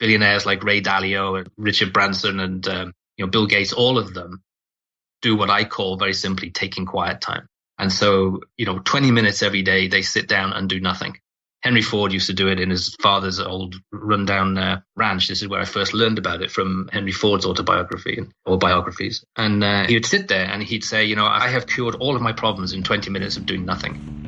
billionaires like Ray Dalio and Richard Branson and Bill Gates, all of them do what I call very simply taking quiet time. And so, 20 minutes every day, they sit down and do nothing. Henry Ford used to do it in his father's old rundown ranch. This is where I first learned about it, from Henry Ford's autobiography or biographies. And he would sit there and he'd say, I have cured all of my problems in 20 minutes of doing nothing.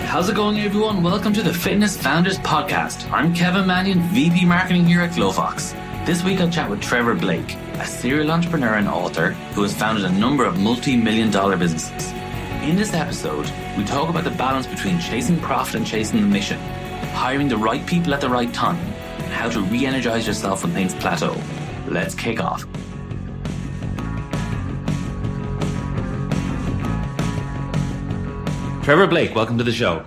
How's it going, everyone? Welcome to the Fitness Founders Podcast. I'm Kevin Mannion, VP Marketing here at Glofox. This week I'll chat with Trevor Blake, a serial entrepreneur and author who has founded a number of multi-million-dollar businesses. In this episode, we talk about the balance between chasing profit and chasing the mission, hiring the right people at the right time, and how to re-energize yourself when things plateau. Let's kick off. Trevor Blake, welcome to the show.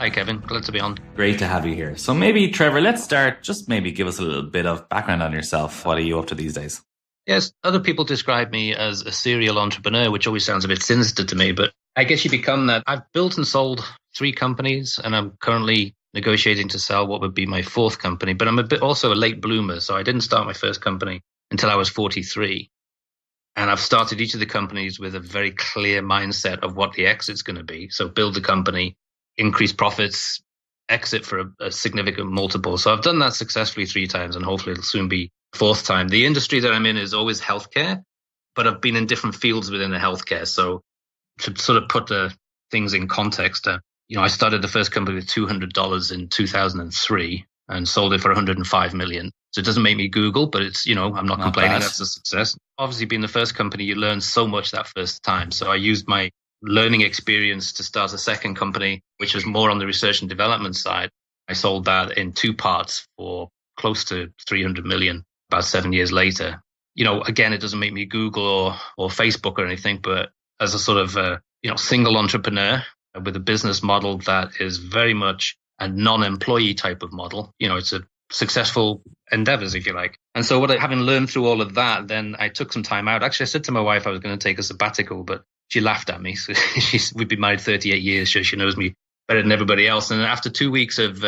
Hi, Kevin. Glad to be on. Great to have you here. So maybe, Trevor, let's start. Just maybe give us a little bit of background on yourself. What are you up to these days? Yes, other people describe me as a serial entrepreneur, which always sounds a bit sinister to me, but I guess you become that. I've built and sold 3 companies, and I'm currently negotiating to sell what would be my 4th company, but I'm also a late bloomer, so I didn't start my first company until I was 43. And I've started each of the companies with a very clear mindset of what the exit's going to be. So build the company, increase profits, exit for a significant multiple. So I've done that successfully 3 times, and hopefully it'll soon be 4th time. The industry that I'm in is always healthcare, but I've been in different fields within the healthcare. So to sort of put the things in context, I started the first company with $200 in 2003 and sold it for $105 million. So it doesn't make me Google, but it's, I'm not complaining. Bad. That's a success. Obviously, being the first company, you learn so much that first time. So I used my learning experience to start a second company, which was more on the research and development side. I sold that in 2 parts for close to $300 million about 7 years later. Again, it doesn't make me Google or Facebook or anything, but as a sort of, single entrepreneur with a business model that is very much a non-employee type of model, it's a successful endeavors, if you like. And so having learned through all of that, then I took some time out. Actually, I said to my wife I was going to take a sabbatical, but she laughed at me. So we've been married 38 years, so she knows me better than everybody else. And after 2 weeks of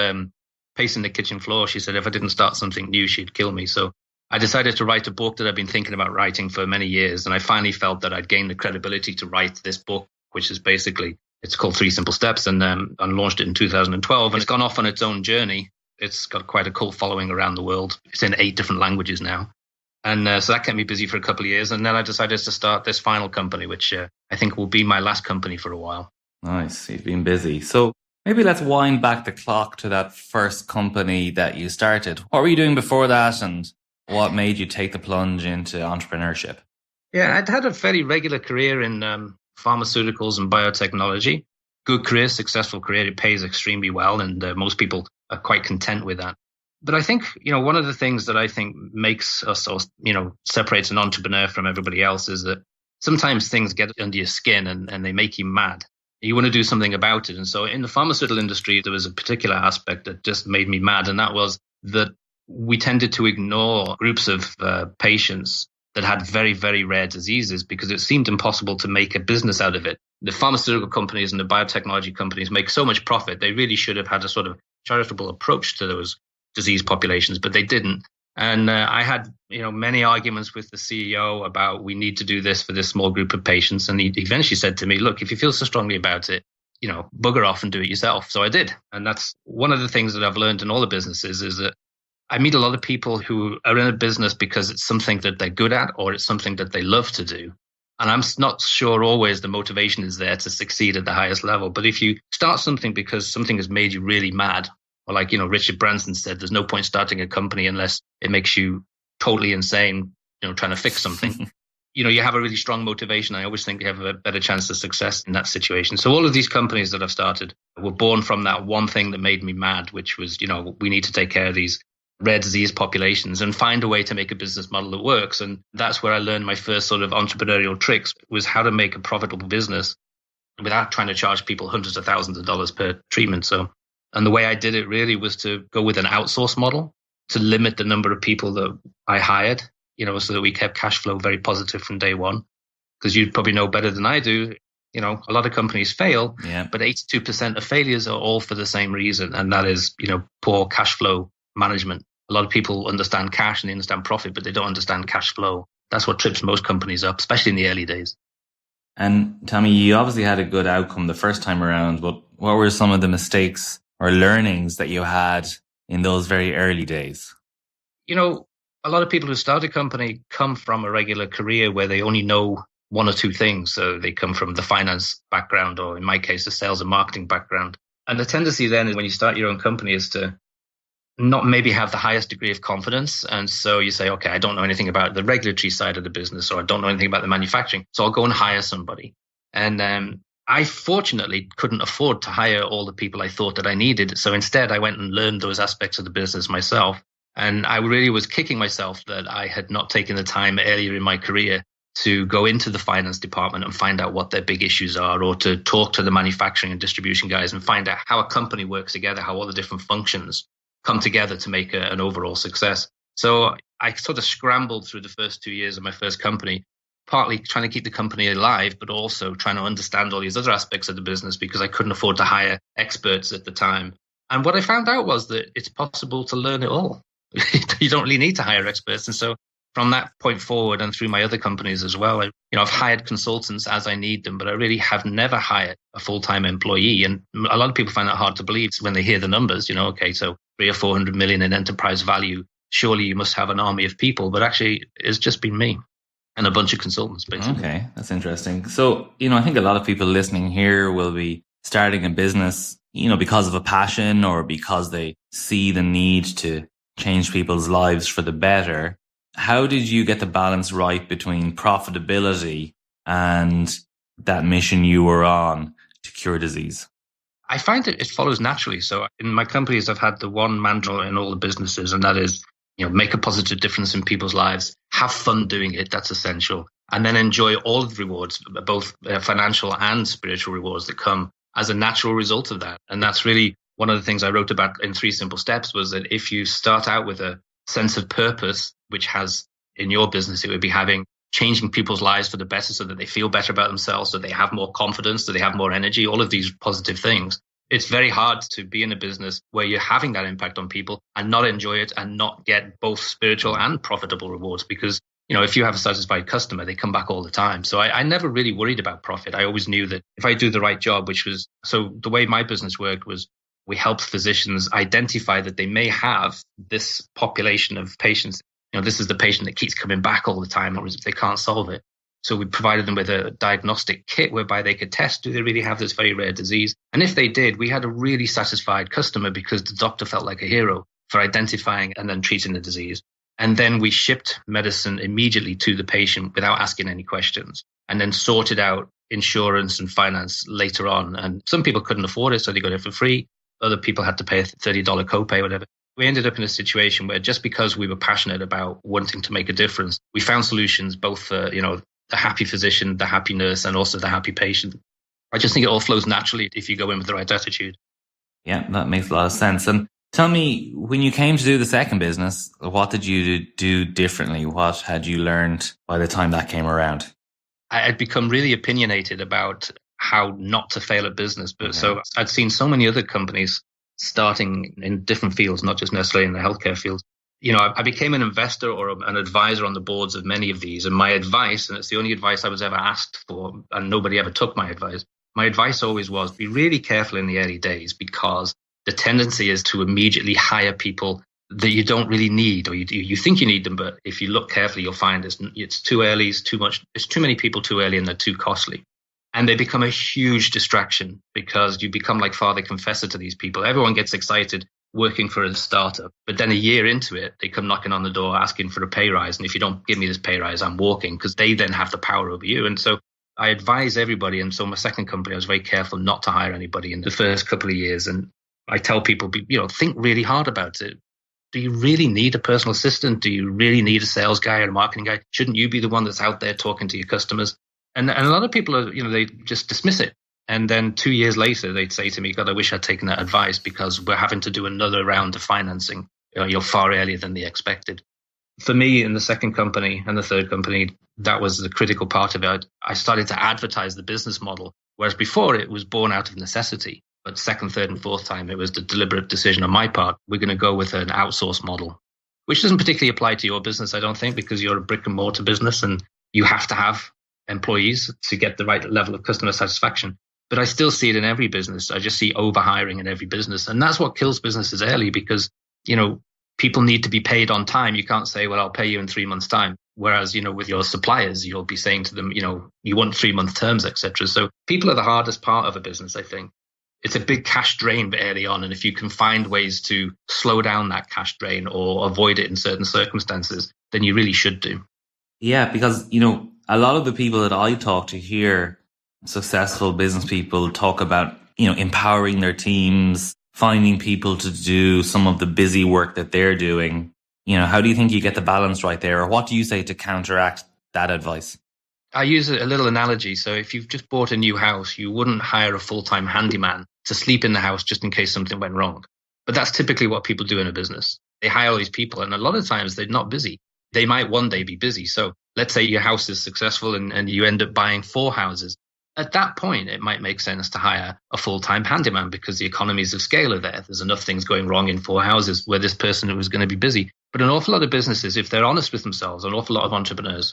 pacing the kitchen floor, she said if I didn't start something new, she'd kill me. So I decided to write a book that I've been thinking about writing for many years. And I finally felt that I'd gained the credibility to write this book, which is basically, it's called 3 Simple Steps, and launched it in 2012. And it's gone off on its own journey. It's got quite a cult following around the world. It's in 8 different languages now. And so that kept me busy for a couple of years. And then I decided to start this final company, which I think will be my last company for a while. Nice. You've been busy. So maybe let's wind back the clock to that first company that you started. What were you doing before that, and what made you take the plunge into entrepreneurship? Yeah, I'd had a fairly regular career in pharmaceuticals and biotechnology. Good career, successful career. It pays extremely well, and most people are quite content with that. But I think, one of the things that I think makes us, separates an entrepreneur from everybody else is that sometimes things get under your skin and they make you mad. You want to do something about it. And so in the pharmaceutical industry, there was a particular aspect that just made me mad. And that was that we tended to ignore groups of patients that had very, very rare diseases because it seemed impossible to make a business out of it. The pharmaceutical companies and the biotechnology companies make so much profit. They really should have had a sort of charitable approach to those disease populations, but they didn't. And I had, many arguments with the CEO about we need to do this for this small group of patients. And he eventually said to me, look, if you feel so strongly about it, bugger off and do it yourself. So I did. And that's one of the things that I've learned in all the businesses is that I meet a lot of people who are in a business because it's something that they're good at or it's something that they love to do. And I'm not sure always the motivation is there to succeed at the highest level. But if you start something because something has made you really mad, or like, Richard Branson said, there's no point starting a company unless it makes you totally insane, trying to fix something. You have a really strong motivation. I always think you have a better chance of success in that situation. So all of these companies that I've started were born from that one thing that made me mad, which was, we need to take care of these rare disease populations and find a way to make a business model that works. And that's where I learned my first sort of entrepreneurial tricks, was how to make a profitable business without trying to charge people hundreds of thousands of dollars per treatment. And the way I did it really was to go with an outsource model to limit the number of people that I hired, so that we kept cash flow very positive from day one. Because you'd probably know better than I do, A lot of companies fail, Yeah. but 82% of failures are all for the same reason. And that is, poor cash flow management. A lot of people understand cash and they understand profit, but they don't understand cash flow. That's what trips most companies up, especially in the early days. And Tommy, you obviously had a good outcome the first time around, but what were some of the mistakes or learnings that you had in those very early days? A lot of people who start a company come from a regular career where they only know one or two things. So they come from the finance background, or in my case, the sales and marketing background. And the tendency then is when you start your own company is to not maybe have the highest degree of confidence. And so you say, okay, I don't know anything about the regulatory side of the business, or I don't know anything about the manufacturing. So I'll go and hire somebody. And I fortunately couldn't afford to hire all the people I thought that I needed. So instead, I went and learned those aspects of the business myself. And I really was kicking myself that I had not taken the time earlier in my career to go into the finance department and find out what their big issues are, or to talk to the manufacturing and distribution guys and find out how a company works together, how all the different functions come together to make an overall success. So I sort of scrambled through the first 2 years of my first company, partly trying to keep the company alive, but also trying to understand all these other aspects of the business because I couldn't afford to hire experts at the time. And what I found out was that it's possible to learn it all. You don't really need to hire experts. And so from that point forward and through my other companies as well, I've hired consultants as I need them, but I really have never hired a full-time employee. And a lot of people find that hard to believe when they hear the numbers, okay, so 300 or 400 million in enterprise value. Surely you must have an army of people, but actually it's just been me and a bunch of consultants, basically. Okay, that's interesting. So, I think a lot of people listening here will be starting a business, because of a passion or because they see the need to change people's lives for the better. How did you get the balance right between profitability and that mission you were on to cure disease? I find it follows naturally. So in my companies, I've had the one mantra in all the businesses, and that is, make a positive difference in people's lives, have fun doing it. That's essential. And then enjoy all of the rewards, both financial and spiritual rewards that come as a natural result of that. And that's really one of the things I wrote about in 3 Simple Steps, was that if you start out with a sense of purpose, which has in your business, it would be changing people's lives for the better so that they feel better about themselves, so they have more confidence, so they have more energy, all of these positive things. It's very hard to be in a business where you're having that impact on people and not enjoy it and not get both spiritual and profitable rewards, because if you have a satisfied customer, they come back all the time. So I never really worried about profit. I always knew that if I do the right job, so the way my business worked was we helped physicians identify that they may have this population of patients. This is the patient that keeps coming back all the time, or they can't solve it. So we provided them with a diagnostic kit whereby they could test, do they really have this very rare disease? And if they did, we had a really satisfied customer because the doctor felt like a hero for identifying and then treating the disease. And then we shipped medicine immediately to the patient without asking any questions, and then sorted out insurance and finance later on. And some people couldn't afford it, so they got it for free. Other people had to pay a $30 copay, whatever. We ended up in a situation where just because we were passionate about wanting to make a difference, we found solutions both for, the happy physician, the happy nurse, and also the happy patient. I just think it all flows naturally if you go in with the right attitude. Yeah, that makes a lot of sense. And tell me, when you came to do the second business, what did you do differently? What had you learned by the time that came around? I had become really opinionated about how not to fail at business. But So I'd seen so many other companies starting in different fields, not just necessarily in the healthcare field. I became an investor or an advisor on the boards of many of these. And my advice, and it's the only advice I was ever asked for, and nobody ever took my advice. My advice always was be really careful in the early days, because the tendency is to immediately hire people that you don't really need, or you think you need them. But if you look carefully, you'll find it's too early, it's too much, it's too many people too early, and they're too costly. And they become a huge distraction because you become like father confessor to these people. Everyone gets excited working for a startup, but then a year into it, they come knocking on the door asking for a pay rise. And if you don't give me this pay rise, I'm walking, because they then have the power over you. And so I advise everybody. And so my second company, I was very careful not to hire anybody in the first couple of years. And I tell people, think really hard about it. Do you really need a personal assistant? Do you really need a sales guy or a marketing guy? Shouldn't you be the one that's out there talking to your customers? And a lot of people are, they just dismiss it. And then 2 years later, they'd say to me, God, I wish I'd taken that advice, because we're having to do another round of financing, far earlier than they expected. For me, in the second company and the third company, that was the critical part of it. I started to advertise the business model Whereas before it was born out of necessity. But second, third, and fourth time, it was the deliberate decision on my part. We're going to go with an outsource model, which doesn't particularly apply to your business, I don't think, because you're a brick and mortar business and you have to have employees to get the right level of customer satisfaction. But I still see it in every business. I just see overhiring in every business. And that's what kills businesses early because, people need to be paid on time. You can't say, well, I'll pay you in 3 months' time. Whereas, with your suppliers, you'll be saying to them, you want 3-month terms, etc. So people are the hardest part of a business, I think. It's a big cash drain early on. And if you can find ways to slow down that cash drain or avoid it in certain circumstances, then you really should do. Yeah, because, a lot of the people that I talk to here, successful business people, talk about, empowering their teams, finding people to do some of the busy work that they're doing. How do you think you get the balance right there? Or what do you say to counteract that advice? I use a little analogy. So if you've just bought a new house, you wouldn't hire a full-time handyman to sleep in the house just in case something went wrong. But that's typically what people do in a business. They hire all these people, and a lot of times they're not busy. They might one day be busy. So let's say your house is successful and you end up buying 4 houses. At that point, it might make sense to hire a full-time handyman because the economies of scale are there. There's enough things going wrong in 4 houses where this person was going to be busy. But an awful lot of businesses, if they're honest with themselves, an awful lot of entrepreneurs,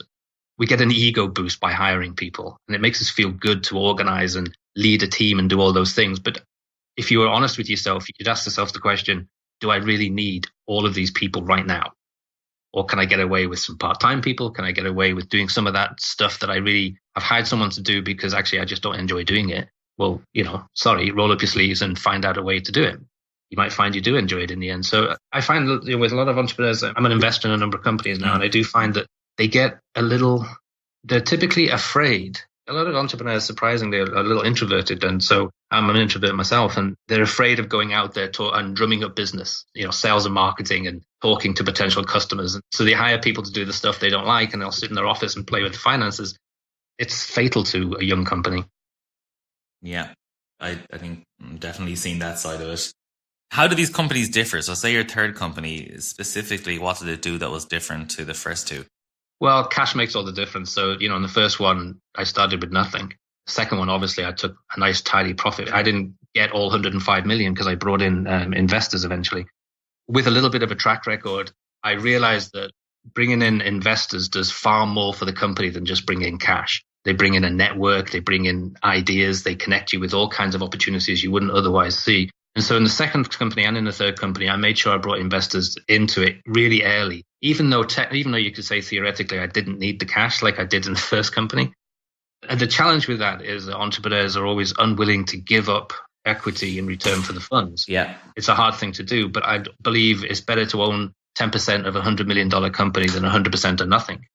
we get an ego boost by hiring people. And it makes us feel good to organize and lead a team and do all those things. But if you were honest with yourself, you'd ask yourself the question, do I really need all of these people right now? Or can I get away with some part-time people? Can I get away with doing some of that stuff that I've hired someone to do because actually I just don't enjoy doing it? Well, sorry, roll up your sleeves and find out a way to do it. You might find you do enjoy it in the end. So I find that with a lot of entrepreneurs, I'm an investor in a number of companies now, and I do find that they get they're typically afraid. A lot of entrepreneurs, surprisingly, are a little introverted. And so I'm an introvert myself, and they're afraid of going out there and drumming up business, sales and marketing and talking to potential customers. And so they hire people to do the stuff they don't like, and they'll sit in their office and play with the finances. It's fatal to a young company. Yeah, I think I'm definitely seen that side of it. How do these companies differ? So say your third company, specifically, what did it do that was different to the first two? Well, cash makes all the difference. So, in the first one, I started with nothing. The second one, obviously, I took a nice, tidy profit. I didn't get all 105 million because I brought in investors eventually. With a little bit of a track record, I realized that bringing in investors does far more for the company than just bring in cash. They bring in a network, they bring in ideas, they connect you with all kinds of opportunities you wouldn't otherwise see. And so in the second company and in the third company, I made sure I brought investors into it really early, even though you could say theoretically I didn't need the cash like I did in the first company. And the challenge with that is that entrepreneurs are always unwilling to give up equity in return for the funds. Yeah, it's a hard thing to do, but I believe it's better to own 10% of a $100 million company than 100% of nothing.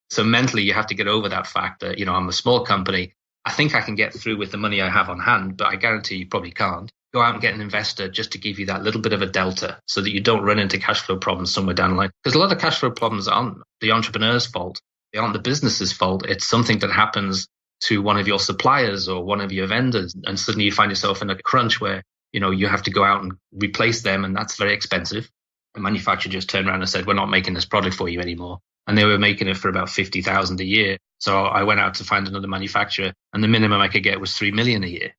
So mentally, you have to get over that fact that, I'm a small company. I think I can get through with the money I have on hand, but I guarantee you probably can't. Go out and get an investor just to give you that little bit of a delta so that you don't run into cash flow problems somewhere down the line. Because a lot of cash flow problems aren't the entrepreneur's fault. They aren't the business's fault. It's something that happens to one of your suppliers or one of your vendors. And suddenly you find yourself in a crunch where, you have to go out and replace them. And that's very expensive. The manufacturer just turned around and said, we're not making this product for you anymore. And they were making it for about $50,000 a year. So I went out to find another manufacturer, and the minimum I could get was $3 million a year.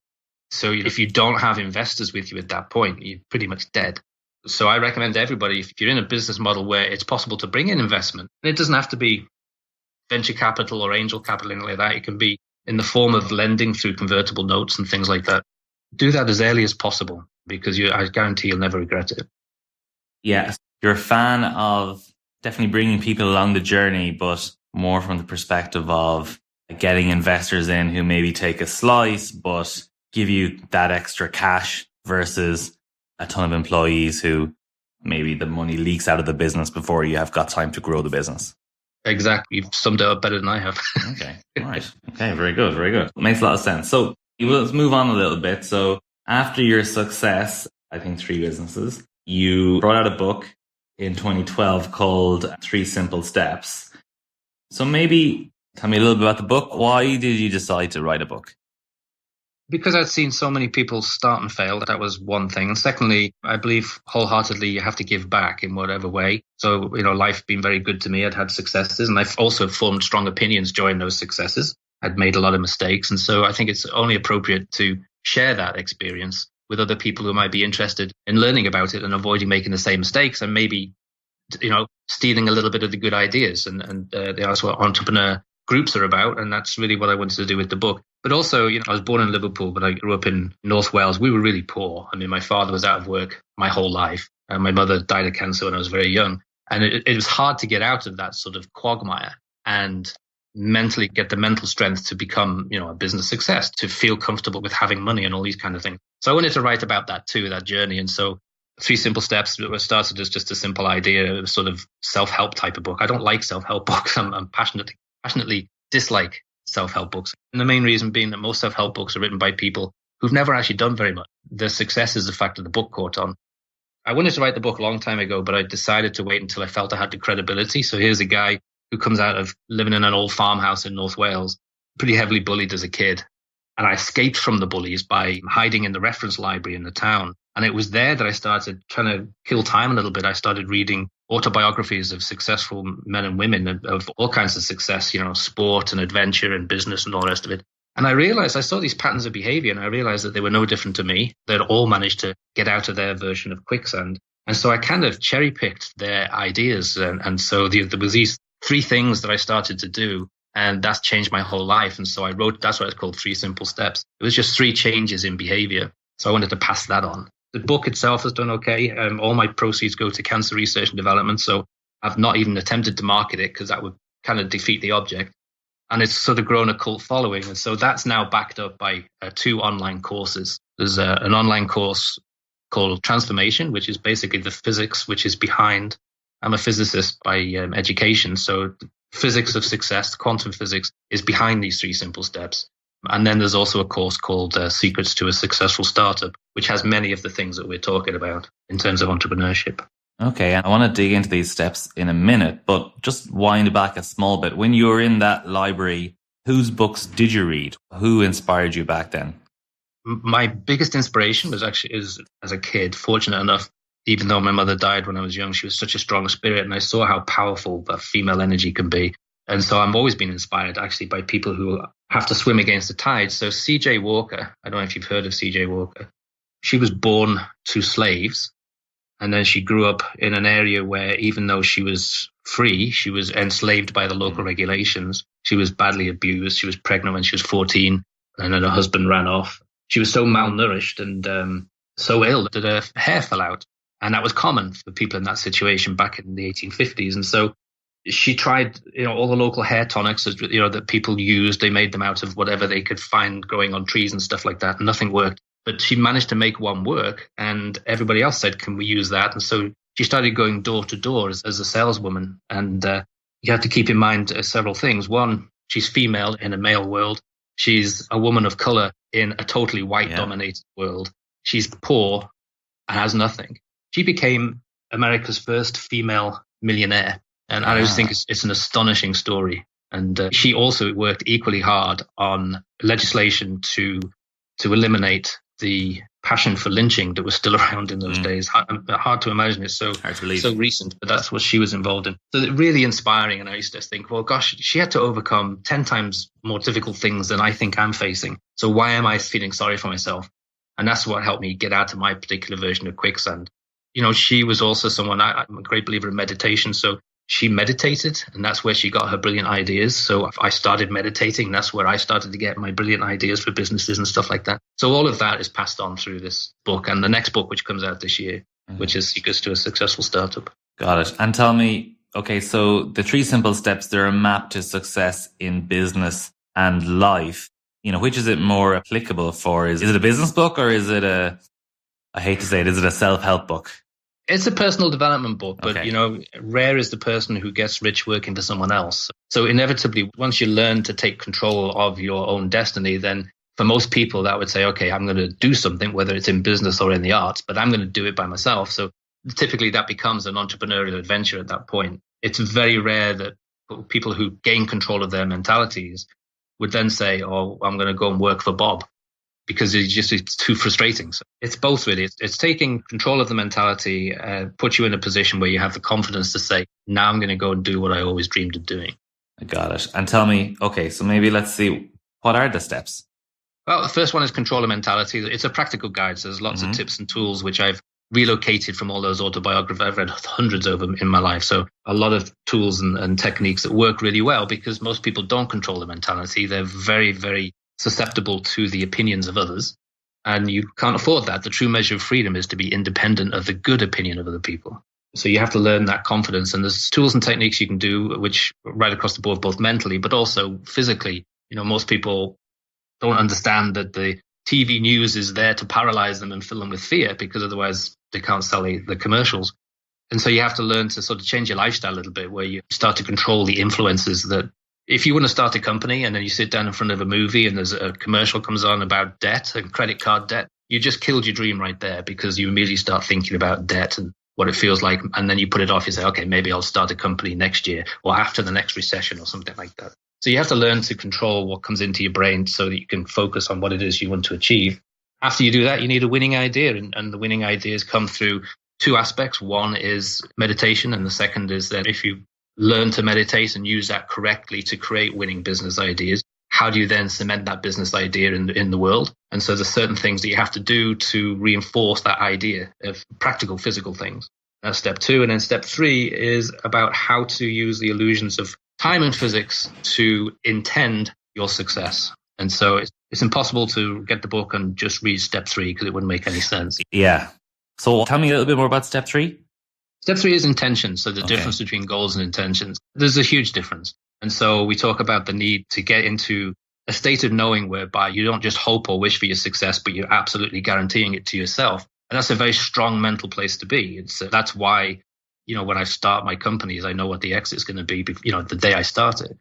So if you don't have investors with you at that point, you're pretty much dead. So I recommend to everybody, if you're in a business model where it's possible to bring in investment, and it doesn't have to be venture capital or angel capital, anything like that. It can be in the form of lending through convertible notes and things like that. Do that as early as possible because I guarantee you'll never regret it. Yeah, you're a fan of definitely bringing people along the journey, but more from the perspective of getting investors in who maybe take a slice, but give you that extra cash versus a ton of employees who maybe the money leaks out of the business before you have got time to grow the business. Exactly. You've summed it up better than I have. Okay. All right. Okay. Very good. Very good. Makes a lot of sense. So let's move on a little bit. So after your success, I think 3 businesses, you brought out a book in 2012 called 3 Simple Steps. So maybe tell me a little bit about the book. Why did you decide to write a book? Because I'd seen so many people start and fail, that was one thing. And secondly, I believe wholeheartedly you have to give back in whatever way. So, life been very good to me. I'd had successes, and I've also formed strong opinions during those successes. I'd made a lot of mistakes. And so I think it's only appropriate to share that experience with other people who might be interested in learning about it and avoiding making the same mistakes and maybe, stealing a little bit of the good ideas. And that's what entrepreneur groups are about. And that's really what I wanted to do with the book. But also, I was born in Liverpool, but I grew up in North Wales. We were really poor. I mean, my father was out of work my whole life. And my mother died of cancer when I was very young. And it was hard to get out of that sort of quagmire and mentally get the mental strength to become, a business success, to feel comfortable with having money and all these kind of things. So I wanted to write about that too, that journey. And so 3 Simple Steps started as just a simple idea, a sort of self-help type of book. I don't like self-help books. I'm passionately dislike self-help books. And the main reason being that most self-help books are written by people who've never actually done very much. The success is the fact that the book caught on. I wanted to write the book a long time ago, but I decided to wait until I felt I had the credibility. So here's a guy who comes out of living in an old farmhouse in North Wales, pretty heavily bullied as a kid. And I escaped from the bullies by hiding in the reference library in the town. And it was there that I started trying to kill time a little bit. I started reading autobiographies of successful men and women of all kinds of success, sport and adventure and business and all the rest of it. And I realized I saw these patterns of behavior and I realized that they were no different to me. They'd all managed to get out of their version of quicksand. And so I kind of cherry picked their ideas. And so there was these 3 things that I started to do. And that's changed my whole life. And so I wrote, that's what it's called, 3 Simple Steps. It was just 3 changes in behavior. So I wanted to pass that on. The book itself has done okay. All my proceeds go to cancer research and development. So I've not even attempted to market it because that would kind of defeat the object. And it's sort of grown a cult following. And so that's now backed up by 2 online courses. There's an online course called Transformation, which is basically the physics, which is behind. I'm a physicist by education. So the physics of success, quantum physics, is behind these 3 simple steps. And then there's also a course called Secrets to a Successful Startup, which has many of the things that we're talking about in terms of entrepreneurship. Okay, I want to dig into these steps in a minute, but just wind back a small bit. When you were in that library, whose books did you read? Who inspired you back then? My biggest inspiration was actually as a kid, fortunate enough, even though my mother died when I was young, she was such a strong spirit and I saw how powerful that female energy can be. And so I've always been inspired actually by people who have to swim against the tide. So C.J. Walker, I don't know if you've heard of C.J. Walker. She was born to slaves. And then she grew up in an area where even though she was free, she was enslaved by the local regulations. She was badly abused. She was pregnant when she was 14 and then her husband ran off. She was so malnourished and so ill that her hair fell out. And that was common for people in that situation back in the 1850s. And so she tried, all the local hair tonics, that people used. They made them out of whatever they could find growing on trees and stuff like that. Nothing worked. But she managed to make one work and everybody else said, can we use that? And so she started going door to door as a saleswoman. And you have to keep in mind several things. One, she's female in a male world. She's a woman of color in a totally white dominated world. She's poor and has nothing. She became America's first female millionaire. And I just think it's an astonishing story. And she also worked equally hard on legislation to eliminate the passion for lynching that was still around in those days. Hard to imagine. It's so recent, but that's what she was involved in. So really inspiring. And I used to think, well, gosh, she had to overcome 10 times more difficult things than I think I'm facing. So why am I feeling sorry for myself? And that's what helped me get out of my particular version of quicksand. She was also someone, I'm a great believer in meditation. So she meditated and that's where she got her brilliant ideas. So I started meditating. That's where I started to get my brilliant ideas for businesses and stuff like that. So all of that is passed on through this book and the next book, which comes out this year, which is Secrets to a Successful Startup. Got it. And tell me, okay, so the 3 simple steps, they're a map to success in business and life. Which is it more applicable for? Is it a business book or is it I hate to say it, is it a self-help book? It's a personal development book, but, rare is the person who gets rich working for someone else. So inevitably, once you learn to take control of your own destiny, then for most people, that would say, okay, I'm going to do something, whether it's in business or in the arts, but I'm going to do it by myself. So typically that becomes an entrepreneurial adventure at that point. It's very rare that people who gain control of their mentalities would then say, oh, I'm going to go and work for Bob. Because it's too frustrating. So it's both really. It's taking control of the mentality, put you in a position where you have the confidence to say, now I'm going to go and do what I always dreamed of doing. I got it. And tell me, okay, so maybe let's see, What are the steps? Well, the first one is control of mentality. It's a practical guide. So there's lots of tips and tools which I've relocated from all those autobiographies. I've read hundreds of them in my life. So a lot of tools and techniques that work really well because most people don't control their mentality. They're very, very susceptible to the opinions of others. And you can't afford that. The true measure of freedom is to be independent of the good opinion of other people. So you have to learn that confidence. And there's tools and techniques you can do, which right across the board, both mentally, but also physically. Most people don't understand that the TV news is there to paralyze them and fill them with fear because otherwise they can't sell the commercials. And so you have to learn to sort of change your lifestyle a little bit where you start to control the influences that if you want to start a company and then you sit down in front of a movie and there's a commercial comes on about debt and credit card debt, you just killed your dream right there because you immediately start thinking about debt and what it feels like. And then you put it off. You say, okay, maybe I'll start a company next year or after the next recession or something like that. So you have to learn to control what comes into your brain so that you can focus on what it is you want to achieve. After you do that, you need a winning idea. And the winning ideas come through two aspects. One is meditation. And the second is that if you learn to meditate and use that correctly to create winning business ideas, how do you then cement that business idea in the world? And so there's certain things that you have to do to reinforce that idea of practical, physical things. That's step 2. And then step 3 is about how to use the illusions of time and physics to intend your success. And so it's impossible to get the book and just read step 3 because it wouldn't make any sense. Yeah. So tell me a little bit more about step 3. Step 3 is intention. So the difference between goals and intentions. There's a huge difference. And so we talk about the need to get into a state of knowing whereby you don't just hope or wish for your success, but you're absolutely guaranteeing it to yourself. And that's a very strong mental place to be. That's why, when I start my companies, I know what the exit is going to be, the day I start it.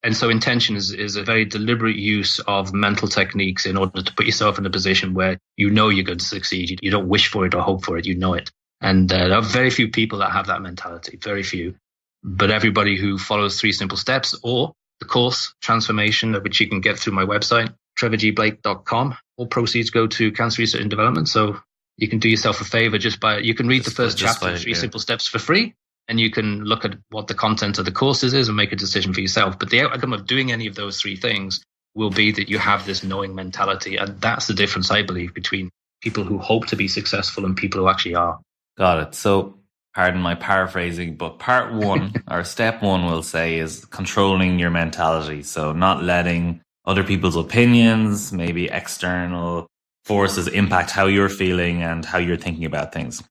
And so intention is a very deliberate use of mental techniques in order to put yourself in a position where you know you're going to succeed. You don't wish for it or hope for it. You know it. And there are very few people that have that mentality, very few. But everybody who follows 3 simple steps or the course transformation, which you can get through my website, trevorgblake.com, all proceeds go to cancer research and development. So you can do yourself a favor you can read the first chapter of 3 simple steps for free. And you can look at what the content of the courses is and make a decision for yourself. But the outcome of doing any of those 3 things will be that you have this knowing mentality. And that's the difference, I believe, between people who hope to be successful and people who actually are. Got it. So, pardon my paraphrasing, but part 1 or step 1 we'll say is controlling your mentality. So not letting other people's opinions, maybe external forces impact how you're feeling and how you're thinking about things.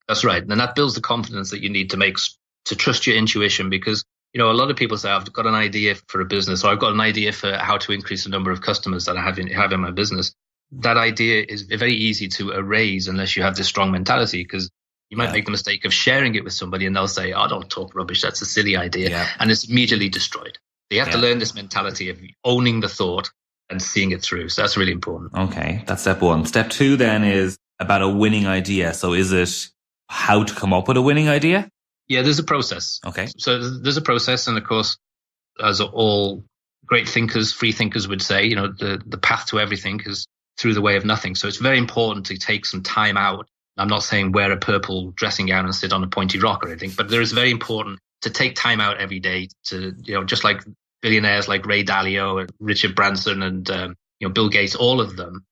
That's right. And that builds the confidence that you need to trust your intuition because, a lot of people say, I've got an idea for a business or I've got an idea for how to increase the number of customers that I have in my business. That idea is very easy to erase unless you have this strong mentality because you might make the mistake of sharing it with somebody and they'll say, oh, don't talk rubbish. That's a silly idea. Yeah. And it's immediately destroyed. So you have to learn this mentality of owning the thought and seeing it through. So that's really important. Okay. That's step 1. Step 2 then is about a winning idea. So is it how to come up with a winning idea? Yeah, there's a process. Okay. So there's a process. And of course, as all great thinkers, free thinkers would say, the path to everything is through the way of nothing. So it's very important to take some time out. I'm not saying wear a purple dressing gown and sit on a pointy rock or anything, but there is very important to take time out every day to, just like billionaires like Ray Dalio and Richard Branson and, Bill Gates, all of them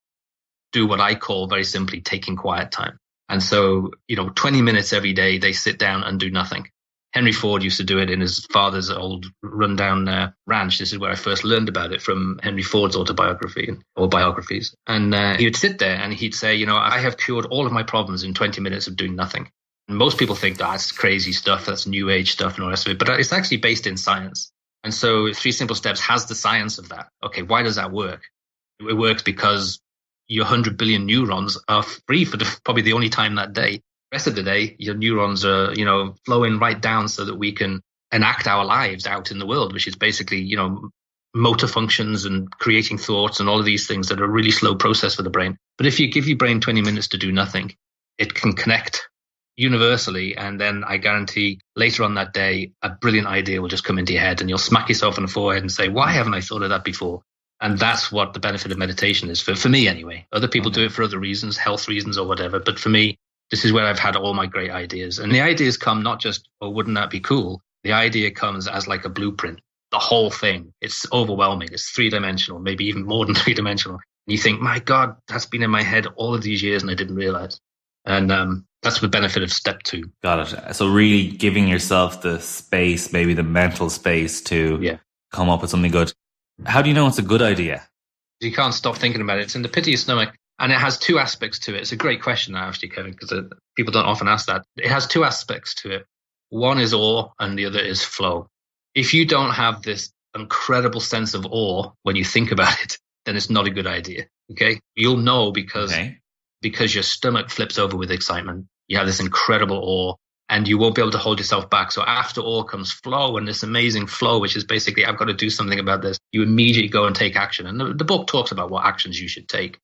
do what I call very simply taking quiet time. And so, 20 minutes every day, they sit down and do nothing. Henry Ford used to do it in his father's old rundown ranch. This is where I first learned about it from Henry Ford's autobiography or biographies. And he would sit there and he'd say, I have cured all of my problems in 20 minutes of doing nothing. And most people think that's crazy stuff, that's new age stuff and all the rest of it, but it's actually based in science. And so 3 Simple Steps has the science of that. Okay, why does that work? It works because your 100 billion neurons are free for probably the only time that day. The rest of the day, your neurons are, flowing right down so that we can enact our lives out in the world, which is basically, motor functions and creating thoughts and all of these things that are a really slow process for the brain. But if you give your brain 20 minutes to do nothing, it can connect universally. And then I guarantee later on that day, a brilliant idea will just come into your head and you'll smack yourself on the forehead and say, why haven't I thought of that before? And that's what the benefit of meditation is for me anyway. Other people do it for other reasons, health reasons or whatever. But for me, this is where I've had all my great ideas. And the ideas come not just, oh, wouldn't that be cool? The idea comes as like a blueprint. the whole thing. It's overwhelming. It's 3-dimensional, maybe even more than 3-dimensional. And you think, my God, that's been in my head all of these years and I didn't realize. And that's the benefit of step 2. Got it. So really giving yourself the space, maybe the mental space to come up with something good. How do you know it's a good idea? You can't stop thinking about it. It's in the pit of your stomach. And it has 2 aspects to it. It's a great question, actually, Kevin, because people don't often ask that. It has 2 aspects to it. One is awe and the other is flow. If you don't have this incredible sense of awe when you think about it, then it's not a good idea. Okay. You'll know because your stomach flips over with excitement. You have this incredible awe and you won't be able to hold yourself back. So after awe comes flow, and this amazing flow, which is basically, I've got to do something about this. You immediately go and take action. And the book talks about what actions you should take,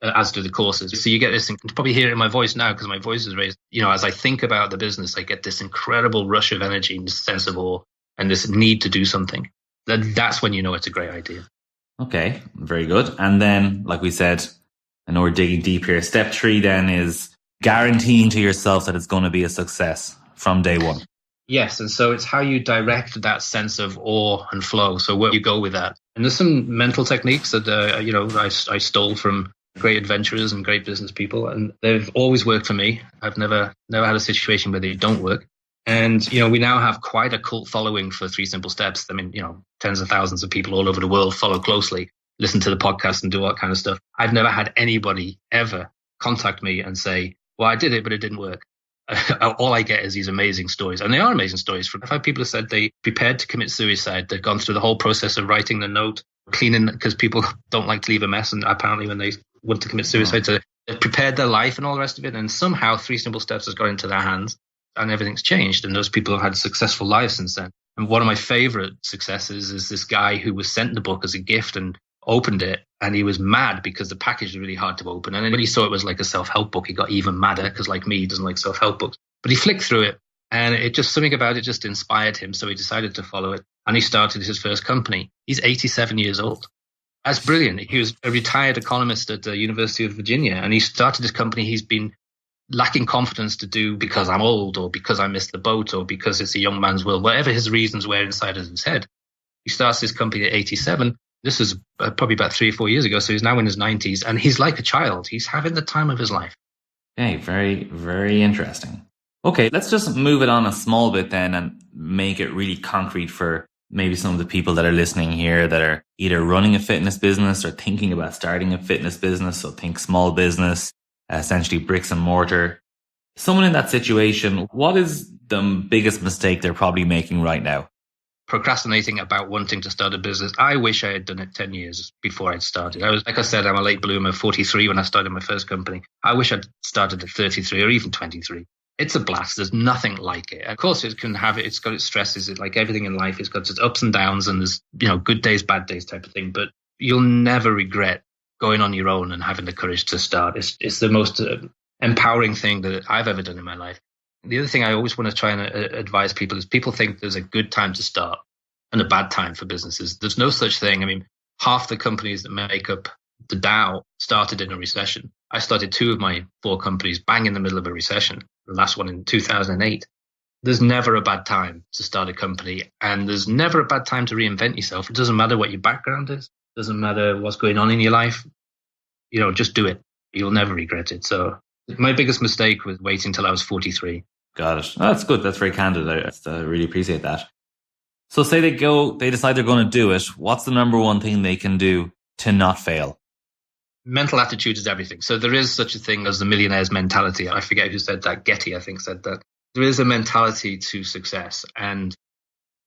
as do the courses. So you get this, you can probably hear it in my voice now because my voice is raised. As I think about the business, I get this incredible rush of energy and this sense of awe and this need to do something. That's when you know it's a great idea. Okay, very good. And then, like we said, I know we're digging deep here. Step 3 then is guaranteeing to yourself that it's going to be a success from day one. Yes, and so it's how you direct that sense of awe and flow. So where you go with that. And there's some mental techniques that I stole from great adventurers and great business people, and they've always worked for me. I've never had a situation where they don't work. And, we now have quite a cult following for 3 Simple Steps. I mean, tens of thousands of people all over the world follow closely, listen to the podcast and do all that kind of stuff. I've never had anybody ever contact me and say, well, I did it, but it didn't work. All I get is these amazing stories. And they are amazing stories. I've had people who said they prepared to commit suicide. They've gone through the whole process of writing the note, cleaning, because people don't like to leave a mess. And apparently when they want to commit suicide, so they've prepared their life and all the rest of it. And somehow 3 Simple Steps has got into their hands and everything's changed. And those people have had successful lives since then. And one of my favorite successes is this guy who was sent the book as a gift and opened it. And he was mad because the package was really hard to open. And when he saw it was like a self-help book, he got even madder because, like me, he doesn't like self-help books. But he flicked through it and something about it just inspired him. So he decided to follow it and he started his first company. He's 87 years old. That's brilliant. He was a retired economist at the University of Virginia and he started his company he's been lacking confidence to do because I'm old or because I missed the boat or because it's a young man's world, whatever his reasons were inside of his head. He starts his company at 87. This is probably about 3 or 4 years ago. So he's now in his 90s and he's like a child. He's having the time of his life. Okay, very, very interesting. Okay, let's just move it on a small bit then and make it really concrete for maybe some of the people that are listening here that are either running a fitness business or thinking about starting a fitness business. So think small business, essentially bricks and mortar. Someone in that situation, what is the biggest mistake they're probably making right now? Procrastinating about wanting to start a business. I wish I had done it 10 years before I'd started. Like I said, I'm a late bloomer, 43 when I started my first company. I wish I'd started at 33 or even 23. It's a blast. There's nothing like it. Of course, it's got its stresses. Like everything in life, it's got its ups and downs and there's, good days, bad days type of thing. But you'll never regret going on your own and having the courage to start. It's the most empowering thing that I've ever done in my life. The other thing I always want to try and advise people is people think there's a good time to start and a bad time for businesses. There's no such thing. I mean, half the companies that make up the Dow started in a recession. I started 2 of my 4 companies bang in the middle of a recession, the last one in 2008. There's never a bad time to start a company, and there's never a bad time to reinvent yourself. It doesn't matter what your background is. It doesn't matter what's going on in your life. Just do it. You'll never regret it. So my biggest mistake was waiting till I was 43. Got it. That's good. That's very candid. I really appreciate that. So say they decide they're going to do it. What's the number one thing they can do to not fail? Mental attitude is everything. So there is such a thing as the millionaire's mentality. I forget who said that. Getty, I think, said that. There is a mentality to success. And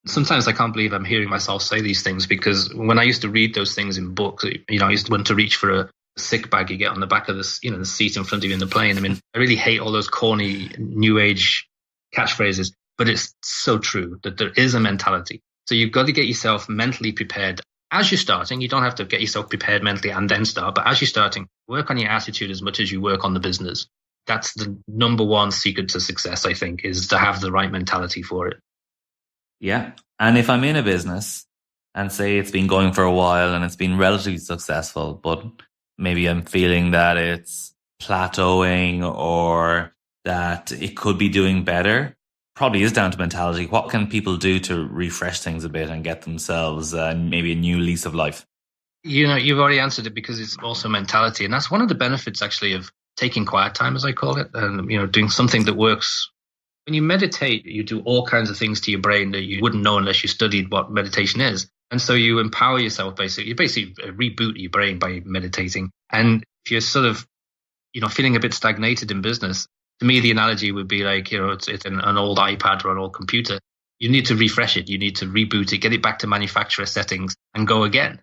sometimes I can't believe I'm hearing myself say these things because when I used to read those things in books, I used to want to reach for a sick bag you get on the back of the seat in front of you in the plane. I mean, I really hate all those corny new age catchphrases, but it's so true that there is a mentality. So you've got to get yourself mentally prepared. As you're starting, you don't have to get yourself prepared mentally and then start. But as you're starting, work on your attitude as much as you work on the business. That's the number one secret to success, I think, is to have the right mentality for it. Yeah. And if I'm in a business and say it's been going for a while and it's been relatively successful, but maybe I'm feeling that it's plateauing or that it could be doing better, probably is down to mentality. What can people do to refresh things a bit and get themselves maybe a new lease of life? You've already answered it, because it's also mentality. And that's one of the benefits actually of taking quiet time, as I call it, and, doing something that works. When you meditate, you do all kinds of things to your brain that you wouldn't know unless you studied what meditation is. And so you empower yourself, basically. You basically reboot your brain by meditating. And if you're sort of, feeling a bit stagnated in business, to me, the analogy would be like, it's an old iPad or an old computer. You need to refresh it. You need to reboot it, get it back to manufacturer settings and go again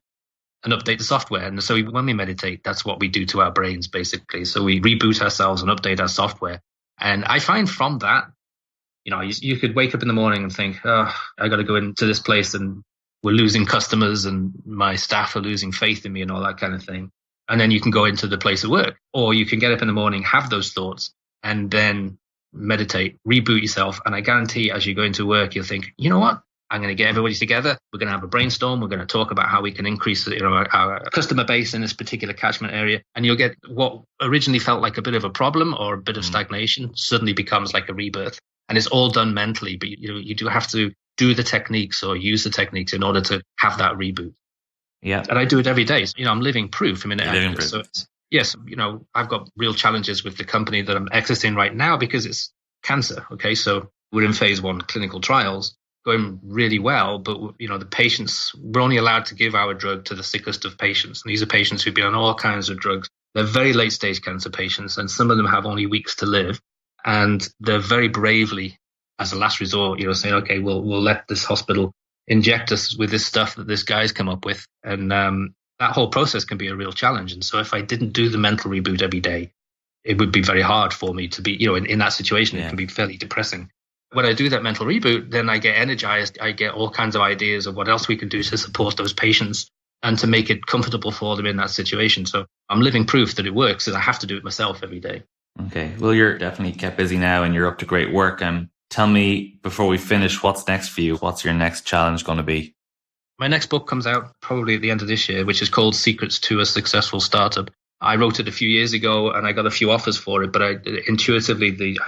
and update the software. And so when we meditate, that's what we do to our brains, basically. So we reboot ourselves and update our software. And I find from that, you could wake up in the morning and think, oh, I got to go into this place and we're losing customers and my staff are losing faith in me and all that kind of thing. And then you can go into the place of work, or you can get up in the morning, have those thoughts, and then meditate, reboot yourself. And I guarantee as you go into work, you'll think, you know what? I'm going to get everybody together. We're going to have a brainstorm. We're going to talk about how we can increase our customer base in this particular catchment area. And you'll get what originally felt like a bit of a problem or a bit of stagnation suddenly becomes like a rebirth. And it's all done mentally, but you do have to do the techniques or use the techniques in order to have that reboot. Yeah. And I do it every day. So, I'm living proof. Living proof. So yes, I've got real challenges with the company that I'm exiting right now because it's cancer. Okay. So we're in phase 1 clinical trials, going really well. But, the patients, we're only allowed to give our drug to the sickest of patients. And these are patients who've been on all kinds of drugs. They're very late stage cancer patients, and some of them have only weeks to live. And they're very bravely, as a last resort, saying, okay, we'll let this hospital inject us with this stuff that this guy's come up with. And that whole process can be a real challenge. And so if I didn't do the mental reboot every day, it would be very hard for me to be, in that situation. It can be fairly depressing. When I do that mental reboot, then I get energized. I get all kinds of ideas of what else we can do to support those patients and to make it comfortable for them in that situation. So I'm living proof that it works, and I have to do it myself every day. Okay. Well, you're definitely kept busy now and you're up to great work. Tell me, before we finish, what's next for you? What's your next challenge going to be? My next book comes out probably at the end of this year, which is called Secrets to a Successful Startup. I wrote it a few years ago and I got a few offers for it, but I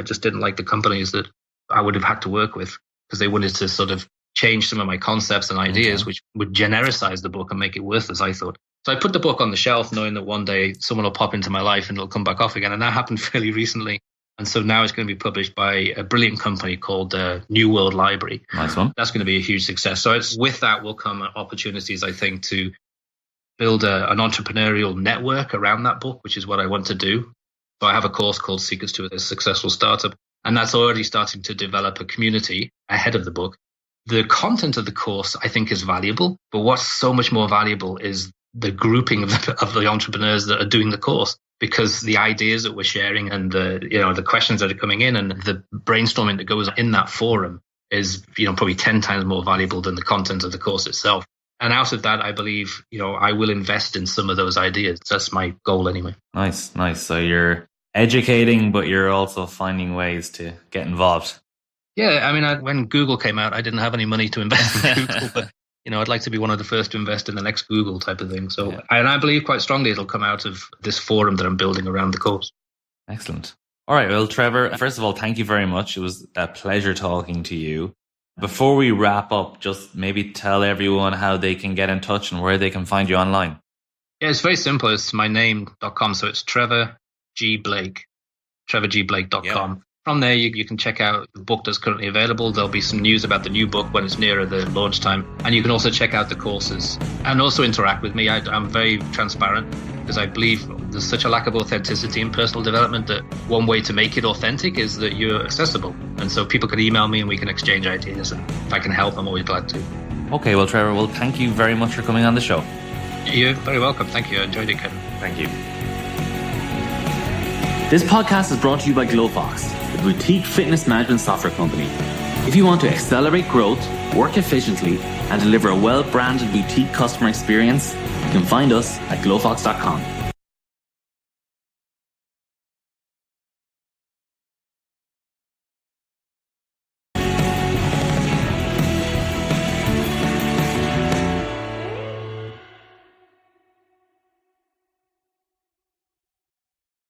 just didn't like the companies that I would have had to work with, because they wanted to sort of change some of my concepts and ideas, which would genericize the book and make it worthless, I thought. So I put the book on the shelf knowing that one day someone will pop into my life and it'll come back off again. And that happened fairly recently. And so now it's going to be published by a brilliant company called New World Library. Nice one. That's going to be a huge success. So with that will come opportunities, I think, to build an entrepreneurial network around that book, which is what I want to do. So I have a course called Secrets to a Successful Startup, and that's already starting to develop a community ahead of the book. The content of the course, I think, is valuable, but what's so much more valuable is the grouping of the entrepreneurs that are doing the course, because the ideas that we're sharing and the questions that are coming in and the brainstorming that goes in that forum is probably 10 times more valuable than the content of the course itself. And out of that, I believe I will invest in some of those ideas. That's my goal anyway. Nice. So you're educating, but you're also finding ways to get involved. Yeah, I mean, when Google came out, I didn't have any money to invest in Google, but I'd like to be one of the first to invest in the next Google type of thing. So, and I believe quite strongly it'll come out of this forum that I'm building around the course. Excellent. All right. Well, Trevor, first of all, thank you very much. It was a pleasure talking to you. Before we wrap up, just maybe tell everyone how they can get in touch and where they can find you online. Yeah, it's very simple. It's my name.com. So it's Trevor G. Blake, trevorgblake.com. Yeah. From there, you can check out the book that's currently available. There'll be some news about the new book when it's nearer the launch time. And you can also check out the courses and also interact with me. I'm very transparent because I believe there's such a lack of authenticity in personal development that one way to make it authentic is that you're accessible. And so people can email me and we can exchange ideas. And if I can help, I'm always glad to. Okay, well, Trevor, thank you very much for coming on the show. You're very welcome. Thank you. I enjoyed it, Kevin. Thank you. This podcast is brought to you by Glofox, a boutique fitness management software company. If you want to accelerate growth, work efficiently, and deliver a well-branded boutique customer experience, you can find us at glofox.com.